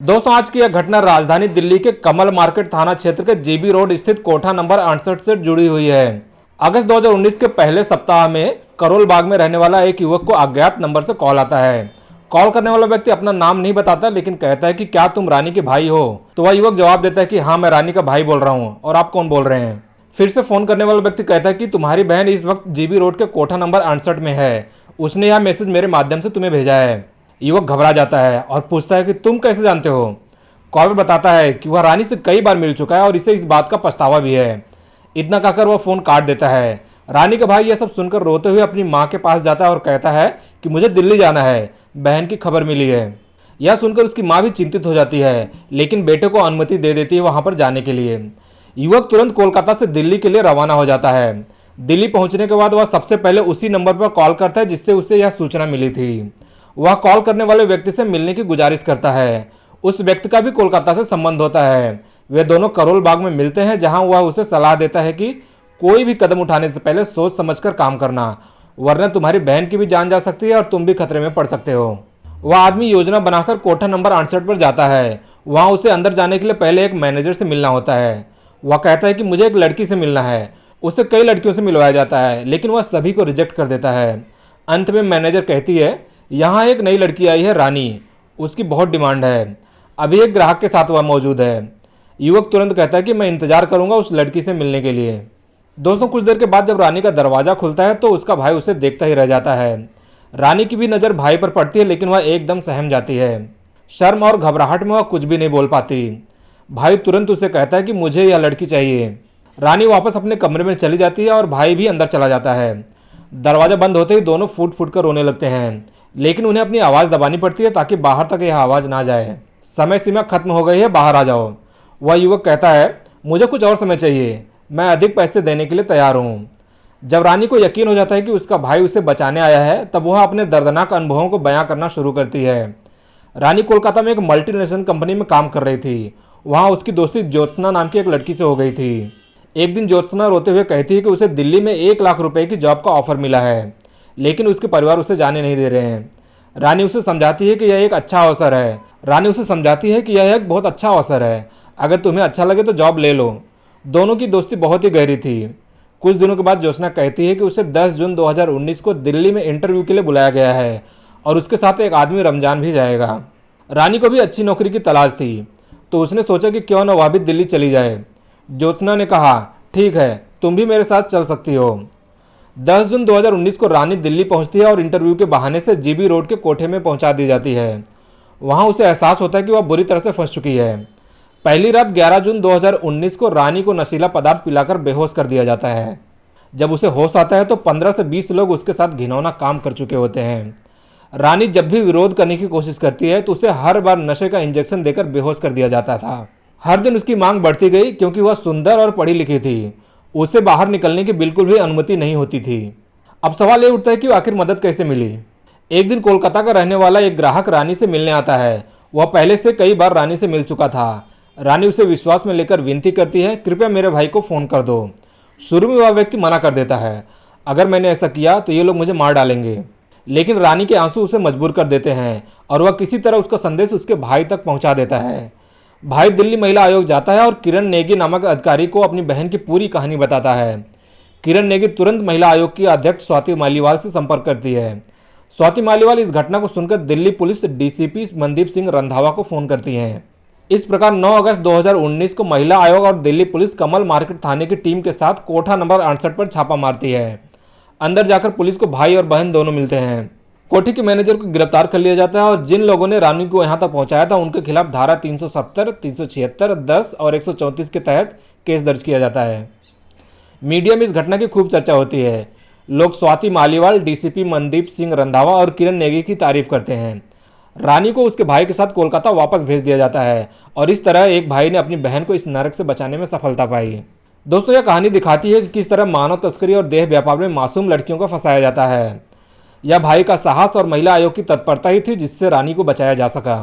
दोस्तों आज की यह घटना राजधानी दिल्ली के कमल मार्केट थाना क्षेत्र के जीबी रोड स्थित कोठा नंबर 68 से जुड़ी हुई है। अगस्त 2019 के पहले सप्ताह में करोल बाग में रहने वाला एक युवक को अज्ञात नंबर से कॉल आता है। कॉल करने वाला व्यक्ति अपना नाम नहीं बताता, लेकिन कहता है कि क्या तुम रानी के भाई हो। तो वह युवक जवाब देता है कि हाँ, मैं रानी का भाई बोल रहा हूँ, और आप कौन बोल रहे हैं। फिर से फोन करने वाला व्यक्ति कहता है कि तुम्हारी बहन इस वक्त जीबी रोड के कोठा नंबर 68 में है, उसने यह मैसेज मेरे माध्यम से तुम्हें भेजा है। युवक घबरा जाता है और पूछता है कि तुम कैसे जानते हो। कॉलर बताता है कि वह रानी से कई बार मिल चुका है और इसे इस बात का पछतावा भी है। इतना कहकर वह फोन काट देता है। रानी का भाई यह सब सुनकर रोते हुए अपनी मां के पास जाता है और कहता है कि मुझे दिल्ली जाना है, बहन की खबर मिली है। यह सुनकर उसकी मां भी चिंतित हो जाती है, लेकिन बेटे को अनुमति दे देती है वहां पर जाने के लिए। युवक तुरंत कोलकाता से दिल्ली के लिए रवाना हो जाता है। दिल्ली पहुंचने के बाद वह सबसे पहले उसी नंबर पर कॉल करता है जिससे उसे यह सूचना मिली थी। वह कॉल करने वाले व्यक्ति से मिलने की गुजारिश करता है। उस व्यक्ति का भी कोलकाता से संबंध होता है। वे दोनों करोल बाग में मिलते हैं, जहां वह उसे सलाह देता है कि कोई भी कदम उठाने से पहले सोच समझकर काम करना, वरना तुम्हारी बहन की भी जान जा सकती है और तुम भी खतरे में पड़ सकते हो। वह आदमी योजना बनाकर कोठा नंबर 68 पर जाता है। वहां उसे अंदर जाने के लिए पहले एक मैनेजर से मिलना होता है। वह कहता है कि मुझे एक लड़की से मिलना है। उसे कई लड़कियों से मिलवाया जाता है, लेकिन वह सभी को रिजेक्ट कर देता है। अंत में मैनेजर कहती है, यहाँ एक नई लड़की आई है रानी, उसकी बहुत डिमांड है, अभी एक ग्राहक के साथ वह मौजूद है। युवक तुरंत कहता है कि मैं इंतजार करूंगा उस लड़की से मिलने के लिए। दोस्तों कुछ देर के बाद जब रानी का दरवाजा खुलता है तो उसका भाई उसे देखता ही रह जाता है। रानी की भी नज़र भाई पर पड़ती है, लेकिन वह एकदम सहम जाती है। शर्म और घबराहट में वह कुछ भी नहीं बोल पाती। भाई तुरंत उसे कहता है कि मुझे यह लड़की चाहिए। रानी वापस अपने कमरे में चली जाती है और भाई भी अंदर चला जाता है। दरवाजा बंद होते ही दोनों फूट फूट कर रोने लगते हैं, लेकिन उन्हें अपनी आवाज़ दबानी पड़ती है ताकि बाहर तक यह आवाज़ ना जाए। समय सीमा खत्म हो गई है, बाहर आ जाओ। वह युवक कहता है, मुझे कुछ और समय चाहिए, मैं अधिक पैसे देने के लिए तैयार हूँ। जब रानी को यकीन हो जाता है कि उसका भाई उसे बचाने आया है, तब वह अपने दर्दनाक अनुभवों को बयां करना शुरू करती है। रानी कोलकाता में एक मल्टीनेशनल कंपनी में काम कर रही थी। वहाँ उसकी दोस्ती ज्योत्सना नाम की एक लड़की से हो गई थी। एक दिन ज्योत्सना रोते हुए कहती है कि उसे दिल्ली में 1 लाख रुपए की जॉब का ऑफर मिला है, लेकिन उसके परिवार उसे जाने नहीं दे रहे हैं। रानी उसे समझाती है कि यह एक अच्छा अवसर है। बहुत अच्छा अवसर है, अगर तुम्हें अच्छा लगे तो जॉब ले लो। दोनों की दोस्ती बहुत ही गहरी थी। कुछ दिनों के बाद ज्योत्सना कहती है कि उसे 10 जून 2019 को दिल्ली में इंटरव्यू के लिए बुलाया गया है और उसके साथ एक आदमी रमजान भी जाएगा। रानी को भी अच्छी नौकरी की तलाश थी, तो उसने सोचा कि क्यों न वह भी दिल्ली चली जाए। ज्योत्सना ने कहा, ठीक है, तुम भी मेरे साथ चल सकती हो। 10 जून 2019 को रानी दिल्ली पहुंचती है और इंटरव्यू के बहाने से जीबी रोड के कोठे में पहुंचा दी जाती है। वहां उसे एहसास होता है कि वह बुरी तरह से फंस चुकी है। पहली रात 11 जून 2019 को रानी को नशीला पदार्थ पिलाकर बेहोश कर दिया जाता है। जब उसे होश आता है तो 15 से 20 लोग उसके साथ घिनौना काम कर चुके होते हैं। रानी जब भी विरोध करने की कोशिश करती है तो उसे हर बार नशे का इंजेक्शन देकर बेहोश कर दिया जाता था। हर दिन उसकी मांग बढ़ती गई, क्योंकि वह सुंदर और पढ़ी लिखी थी। उसे बाहर निकलने की बिल्कुल भी अनुमति नहीं होती थी। अब सवाल ये उठता है कि आखिर मदद कैसे मिली। एक दिन कोलकाता का रहने वाला एक ग्राहक रानी से मिलने आता है। वह पहले से कई बार रानी से मिल चुका था। रानी उसे विश्वास में लेकर विनती करती है, कृपया मेरे भाई को फ़ोन कर दो। शुरू में वह व्यक्ति मना कर देता है, अगर मैंने ऐसा किया तो ये लोग मुझे मार डालेंगे। लेकिन रानी के आंसू उसे मजबूर कर देते हैं और वह किसी तरह उसका संदेश उसके भाई तक पहुंचा देता है। भाई दिल्ली महिला आयोग जाता है और किरण नेगी नामक अधिकारी को अपनी बहन की पूरी कहानी बताता है। किरण नेगी तुरंत महिला आयोग की अध्यक्ष स्वाति मालीवाल से संपर्क करती है। स्वाति मालीवाल इस घटना को सुनकर दिल्ली पुलिस डीसीपी मनदीप सिंह रंधावा को फोन करती हैं। इस प्रकार 9 अगस्त 2019 को महिला आयोग और दिल्ली पुलिस कमल मार्केट थाने की टीम के साथ कोठा नंबर 68 पर छापा मारती है। अंदर जाकर पुलिस को भाई और बहन दोनों मिलते हैं। कोठी के मैनेजर को गिरफ्तार कर लिया जाता है और जिन लोगों ने रानी को यहां तक पहुंचाया था उनके खिलाफ धारा 370, 376, 10 और 134 के तहत केस दर्ज किया जाता है। मीडिया में इस घटना की खूब चर्चा होती है। लोग स्वाति मालीवाल, डीसीपी मनदीप सिंह रंधावा और किरण नेगी की तारीफ करते हैं। रानी को उसके भाई के साथ कोलकाता वापस भेज दिया जाता है और इस तरह एक भाई ने अपनी बहन को इस नरक से बचाने में सफलता पाई। दोस्तों यह कहानी दिखाती है कि किस तरह मानव तस्करी और देह व्यापार में मासूम लड़कियों को फंसाया जाता है। यह भाई का साहस और महिला आयोग की तत्परता ही थी जिससे रानी को बचाया जा सका।